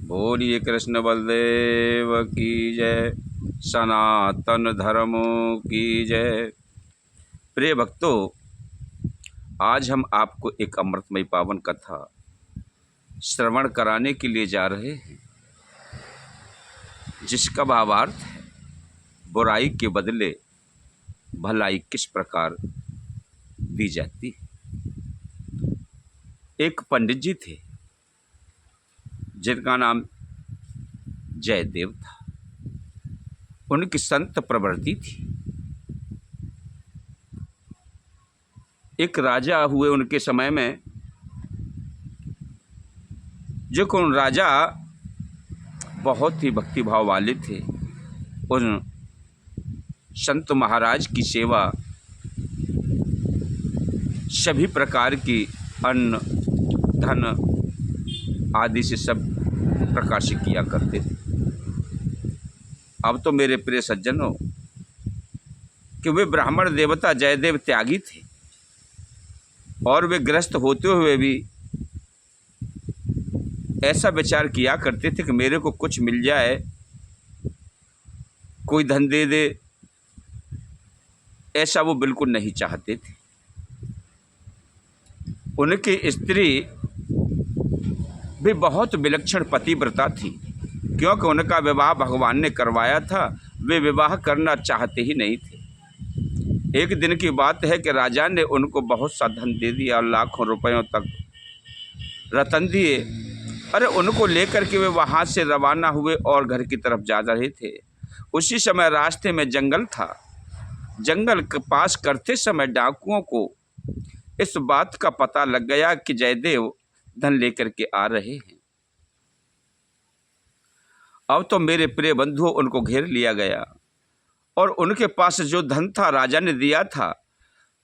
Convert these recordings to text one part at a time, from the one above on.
बोलिए कृष्ण बलदेव की जय, सनातन धर्म की जय। प्रिय भक्तों, आज हम आपको एक अमृतमय पावन कथा श्रवण कराने के लिए जा रहे हैं, जिसका भावार्थ है बुराई के बदले भलाई किस प्रकार दी जाती है। एक पंडित जी थे जिनका नाम जयदेव था। उनकी संत प्रवृत्ति थी। एक राजा हुए उनके समय में, जो कौन राजा बहुत ही भक्तिभाव वाले थे। उन संत महाराज की सेवा सभी प्रकार की अन्न धन आदि से सब प्रकार से किया करते थे। अब तो मेरे प्रिय सज्जनों, कि वे ब्राह्मण देवता जयदेव त्यागी थे और वे ग्रस्त होते हुए भी ऐसा विचार किया करते थे कि मेरे को कुछ मिल जाए, कोई धन दे दे, ऐसा वो बिल्कुल नहीं चाहते थे। उनकी स्त्री भी बहुत विलक्षण पतिव्रता थी, क्योंकि उनका विवाह भगवान ने करवाया था। वे विवाह करना चाहते ही नहीं थे। एक दिन की बात है कि राजा ने उनको बहुत सा धन दे दिया और लाखों रुपयों तक रतन दिए। अरे उनको लेकर के वे वहाँ से रवाना हुए और घर की तरफ जा रहे थे। उसी समय रास्ते में जंगल था। जंगल के पास करते समय डाकुओं को इस बात का पता लग गया कि जयदेव धन लेकर के आ रहे हैं। अब तो मेरे प्रिय बंधुओं, उनको घेर लिया गया और उनके पास जो धन था राजा ने दिया था,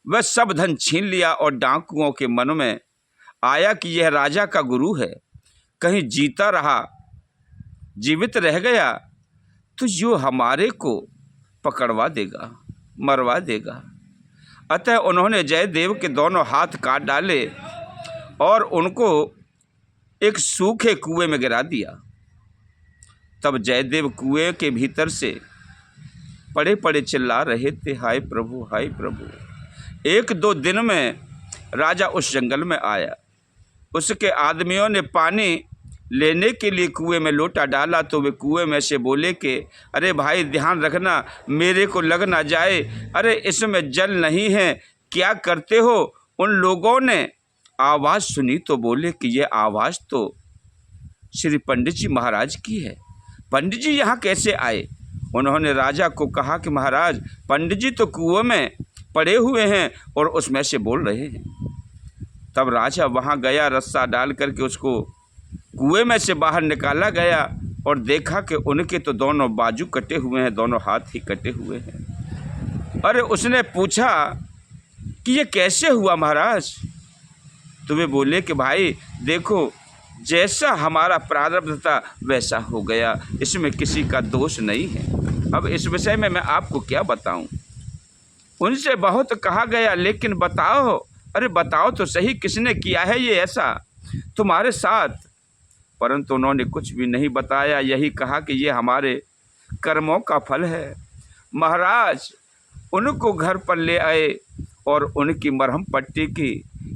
वह सब धन छीन लिया। और डाकुओं के मन में आया कि यह राजा का गुरु है, कहीं जीता रहा, जीवित रह गया तो यो हमारे को पकड़वा देगा, मरवा देगा। अतः उन्होंने जयदेव के दोनों हाथ काट डाले और उनको एक सूखे कुएं में गिरा दिया। तब जयदेव कुएं के भीतर से पड़े पड़े चिल्ला रहे थे, हाय प्रभु, हाय प्रभु। एक दो दिन में राजा उस जंगल में आया। उसके आदमियों ने पानी लेने के लिए कुएं में लोटा डाला तो वे कुएं में से बोले कि अरे भाई ध्यान रखना, मेरे को लग ना जाए, अरे इसमें जल नहीं है, क्या करते हो। उन लोगों ने आवाज़ सुनी तो बोले कि यह आवाज़ तो श्री पंडित जी महाराज की है। पंडित जी यहाँ कैसे आए। उन्होंने राजा को कहा कि महाराज, पंडित जी तो कुएं में पड़े हुए हैं और उसमें से बोल रहे हैं। तब राजा वहाँ गया, रस्सा डाल करके उसको कुएं में से बाहर निकाला गया और देखा कि उनके तो दोनों बाजू कटे हुए हैं, दोनों हाथ ही कटे हुए हैं। अरे उसने पूछा कि ये कैसे हुआ महाराज। तो वे बोले कि भाई देखो, जैसा हमारा प्रारब्ध था वैसा हो गया, इसमें किसी का दोष नहीं है। अब इस विषय में मैं आपको क्या बताऊं। उनसे बहुत कहा गया, लेकिन बताओ, अरे बताओ तो सही, किसने किया है ये ऐसा तुम्हारे साथ। परंतु उन्होंने कुछ भी नहीं बताया, यही कहा कि ये हमारे कर्मों का फल है। महाराज उनको घर पर ले आए और उनकी मरहम पट्टी की,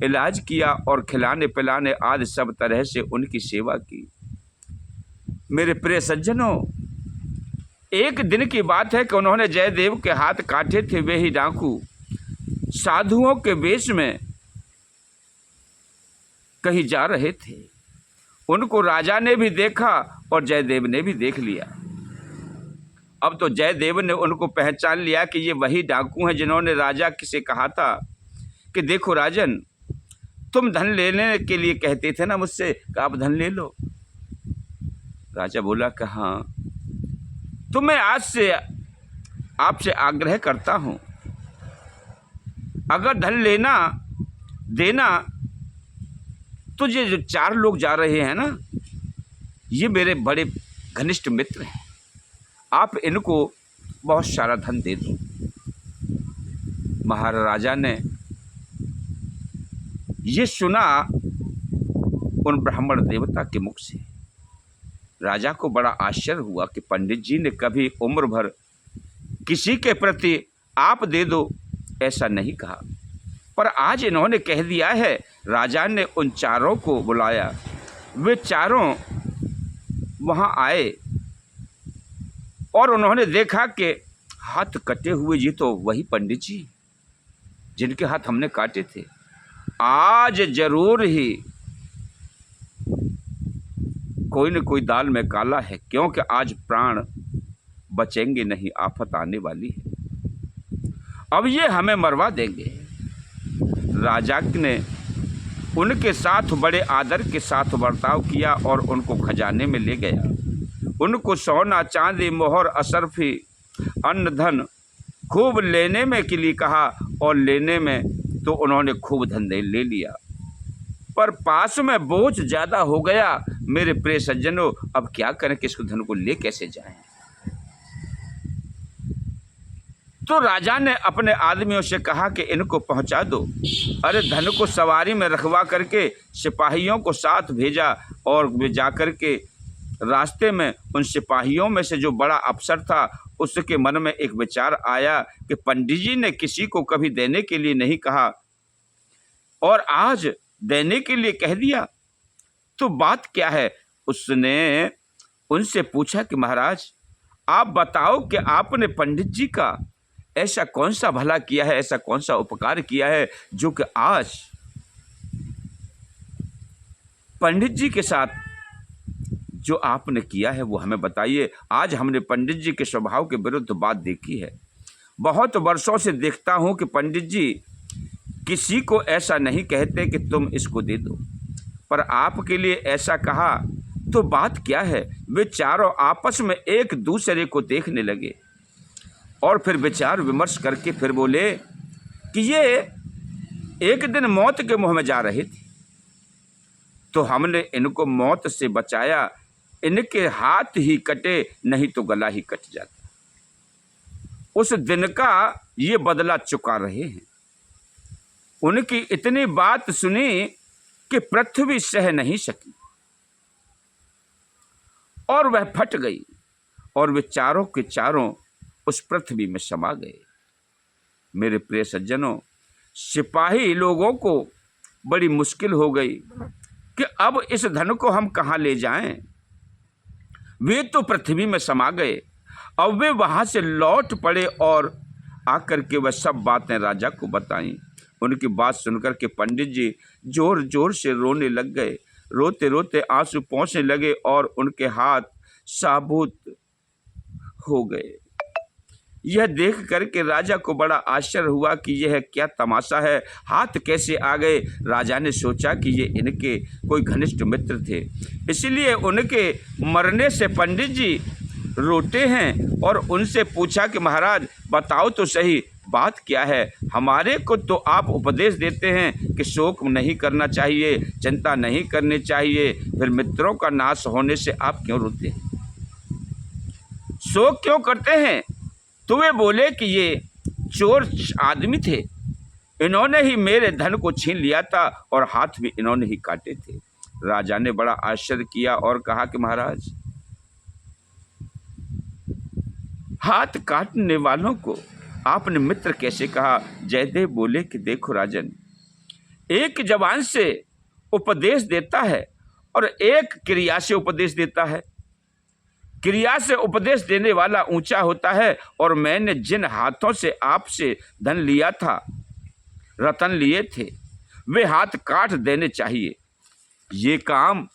इलाज किया और खिलाने पिलाने आदि सब तरह से उनकी सेवा की। मेरे प्रिय सज्जनों, एक दिन की बात है कि उन्होंने जयदेव के हाथ काटे थे। वे ही डाकू साधुओं के वेश में कहीं जा रहे थे। उनको राजा ने भी देखा और जयदेव ने भी देख लिया। अब तो जयदेव ने उनको पहचान लिया कि ये वही डाकू हैं जिन्होंने राजा से कहा था कि देखो राजन, तुम धन लेने के लिए कहते थे ना मुझसे कि आप धन ले लो। राजा बोला कि हाँ, तो मैं आज से आपसे आग्रह करता हूँ, अगर धन लेना देना तो ये जो 4 लोग जा रहे हैं ना, ये मेरे बड़े घनिष्ठ मित्र हैं, आप इनको बहुत सारा धन दे दो। महाराजा ने ये सुना उन ब्राह्मण देवता के मुख से। राजा को बड़ा आश्चर्य हुआ कि पंडित जी ने कभी उम्र भर किसी के प्रति आप दे दो ऐसा नहीं कहा, पर आज इन्होंने कह दिया है। राजा ने उन चारों को बुलाया। वे चारों वहाँ आए और उन्होंने देखा कि हाथ कटे हुए जी तो वही पंडित जी जिनके हाथ हमने काटे थे। आज जरूर ही कोई न कोई दाल में काला है, क्योंकि आज प्राण बचेंगे नहीं, आफत आने वाली है। अब ये हमें मरवा देंगे। राजा ने उनके साथ बड़े आदर के साथ बर्ताव किया और उनको खजाने में ले गया। उनको सोना चांदी मोहर अशरफी अन्न धन खूब लेने में के लिए कहा और लेने में तो उन्होंने खूब धन ले लिया, पर पास में बोझ ज़्यादा हो गया। मेरे प्रिय सज्जनों, अब क्या करें, किसको धन को ले कैसे जाएं? तो राजा ने अपने आदमियों से कहा कि इनको पहुंचा दो। अरे धन को सवारी में रखवा करके सिपाहियों को साथ भेजा और वे जा कर के रास्ते में उन सिपाहियों में से जो बड़ा अफसर था उसके मन में एक विचार आया कि पंडित जी ने किसी को कभी देने के लिए नहीं कहा और आज देने के लिए कह दिया, तो बात क्या है। उसने उनसे पूछा कि महाराज आप बताओ कि आपने पंडित जी का ऐसा कौन सा भला किया है, ऐसा कौन सा उपकार किया है जो कि आज पंडित जी के साथ जो आपने किया है वो हमें बताइए। आज हमने पंडित जी के स्वभाव के विरुद्ध बात देखी है। बहुत वर्षों से देखता हूं कि पंडित जी किसी को ऐसा नहीं कहते कि तुम इसको दे दो, पर आपके लिए ऐसा कहा तो बात क्या है। वे चारों आपस में एक दूसरे को देखने लगे और फिर विचार विमर्श करके फिर बोले कि ये एक दिन मौत के मुंह में जा रहे थे तो हमने इनको मौत से बचाया। इनके हाथ ही कटे नहीं तो गला ही कट जाता। उस दिन का ये बदला चुका रहे हैं। उनकी इतनी बात सुनी कि पृथ्वी सह नहीं सकी और वह फट गई और वे चारों के चारों उस पृथ्वी में समा गए। मेरे प्रिय सज्जनों, सिपाही लोगों को बड़ी मुश्किल हो गई कि अब इस धन को हम कहाँ ले जाएं। वे तो पृथ्वी में समा गए। अब वे वहाँ से लौट पड़े और आकर के वह सब बातें राजा को बताईं। उनकी बात सुनकर के पंडित जी जोर जोर से रोने लग गए। रोते रोते आंसू पोंछने लगे और उनके हाथ साबुत हो गए। यह देख करके राजा को बड़ा आश्चर्य हुआ कि यह क्या तमाशा है, हाथ कैसे आ गए। राजा ने सोचा कि ये इनके कोई घनिष्ठ मित्र थे, इसलिए उनके मरने से पंडित जी रोते हैं और उनसे पूछा कि महाराज बताओ तो सही बात क्या है। हमारे को तो आप उपदेश देते हैं कि शोक नहीं करना चाहिए, चिंता नहीं करनी चाहिए, फिर मित्रों का नाश होने से आप क्यों रोते हैं, शोक क्यों करते हैं। तो वे बोले कि ये चोर आदमी थे, इन्होंने ही मेरे धन को छीन लिया था और हाथ भी इन्होंने ही काटे थे। राजा ने बड़ा आश्चर्य किया और कहा कि महाराज हाथ काटने वालों को आपने मित्र कैसे कहा। जयदेव बोले कि देखो राजन, एक जबान से उपदेश देता है और एक क्रिया से उपदेश देता है। क्रिया से उपदेश देने वाला ऊंचा होता है और मैंने जिन हाथों से आपसे धन लिया था, रतन लिए थे, वे हाथ काट देने चाहिए। ये काम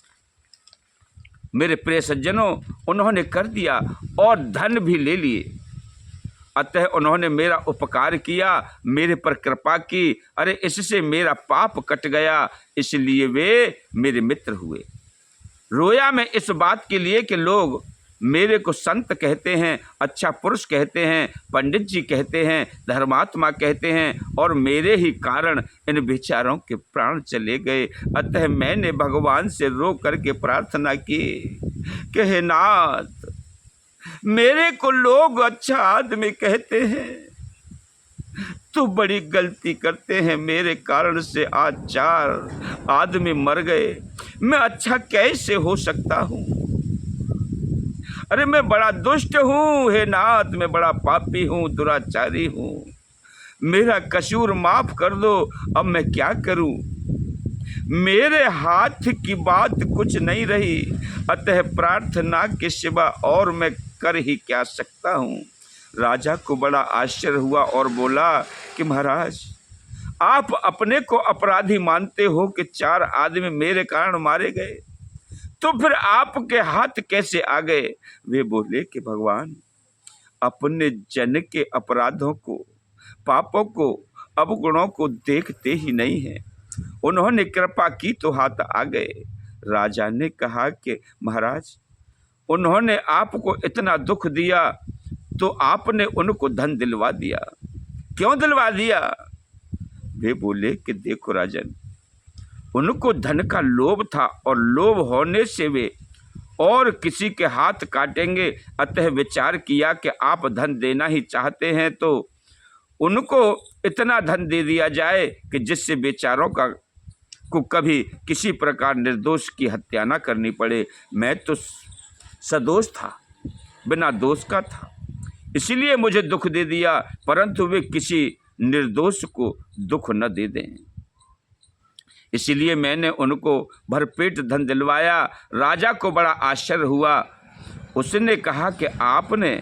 मेरे प्रिय सज्जनों उन्होंने कर दिया और धन भी ले लिए। अतः उन्होंने मेरा उपकार किया, मेरे पर कृपा की। अरे इससे मेरा पाप कट गया, इसलिए वे मेरे मित्र हुए। रोया मैं इस बात के लिए कि लोग मेरे को संत कहते हैं, अच्छा पुरुष कहते हैं, पंडित जी कहते हैं, धर्मात्मा कहते हैं और मेरे ही कारण इन बेचारों के प्राण चले गए। अतः मैंने भगवान से रो करके प्रार्थना की कि हे नाथ, मेरे को लोग अच्छा आदमी कहते हैं तो बड़ी गलती करते हैं। मेरे कारण से आज 4 आदमी मर गए, मैं अच्छा कैसे हो सकता हूँ। अरे मैं बड़ा दुष्ट हूँ हे नाथ, मैं बड़ा पापी हूँ, दुराचारी हूँ, मेरा कसूर माफ कर दो, अब मैं क्या करूँ। मेरे हाथ की बात कुछ नहीं रही, अतः प्रार्थना के सिवा और मैं कर ही क्या सकता हूँ। राजा को बड़ा आश्चर्य हुआ और बोला कि महाराज, आप अपने को अपराधी मानते हो कि 4 आदमी मेरे कारण मारे गए, तो फिर आपके हाथ कैसे आ गए। वे बोले कि भगवान, अपने जन के अपराधों को, पापों को, अवगुणों को देखते ही नहीं है, उन्होंने कृपा की तो हाथ आ गए। राजा ने कहा कि महाराज, उन्होंने आपको इतना दुख दिया तो आपने उनको धन दिलवा दिया, क्यों दिलवा दिया। वे बोले कि देखो राजन, उनको धन का लोभ था और लोभ होने से वे और किसी के हाथ काटेंगे, अतः विचार किया कि आप धन देना ही चाहते हैं तो उनको इतना धन दे दिया जाए कि जिससे बेचारों को कभी किसी प्रकार निर्दोष की हत्या ना करनी पड़े। मैं तो सदोष था, बिना दोष का था, इसीलिए मुझे दुख दे दिया, परंतु वे किसी निर्दोष को दुख न दे दें, इसलिए मैंने उनको भरपेट धन दिलवाया। राजा को बड़ा आश्चर्य हुआ। उसने कहा कि आपने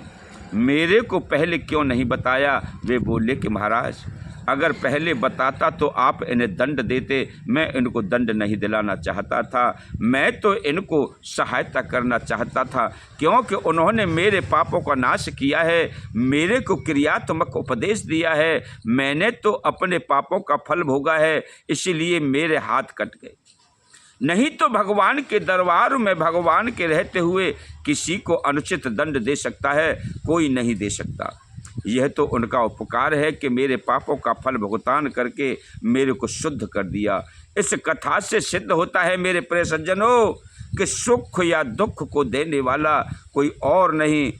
मेरे को पहले क्यों नहीं बताया। वे बोले कि महाराज, अगर पहले बताता तो आप इन्हें दंड देते, मैं इनको दंड नहीं दिलाना चाहता था, मैं तो इनको सहायता करना चाहता था, क्योंकि उन्होंने मेरे पापों का नाश किया है, मेरे को क्रियात्मक उपदेश दिया है, मैंने तो अपने पापों का फल भोगा है, इसीलिए मेरे हाथ कट गए। नहीं तो भगवान के दरबार में भगवान के रहते हुए किसी को अनुचित दंड दे सकता है, कोई नहीं दे सकता। यह तो उनका उपकार है कि मेरे पापों का फल भुगतान करके मेरे को शुद्ध कर दिया। इस कथा से सिद्ध होता है मेरे प्रिय सज्जनों कि सुख या दुख को देने वाला कोई और नहीं,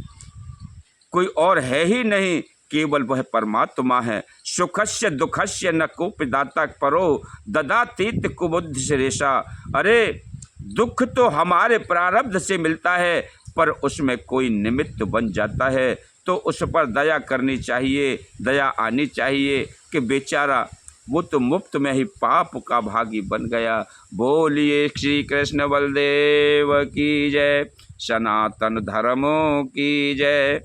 कोई और है ही नहीं, केवल वह परमात्मा है। सुखस्य दुखस्य न कोपि दाता परो, ददातीत कुबुद्धि श्रेषा। अरे दुख तो हमारे प्रारब्ध से मिलता है, पर उसमें कोई निमित्त बन जाता है तो उस पर दया करनी चाहिए, दया आनी चाहिए कि बेचारा वो तो मुफ्त में ही पाप का भागी बन गया। बोलिए श्री कृष्ण बलदेव की जय, सनातन धर्मों की जय।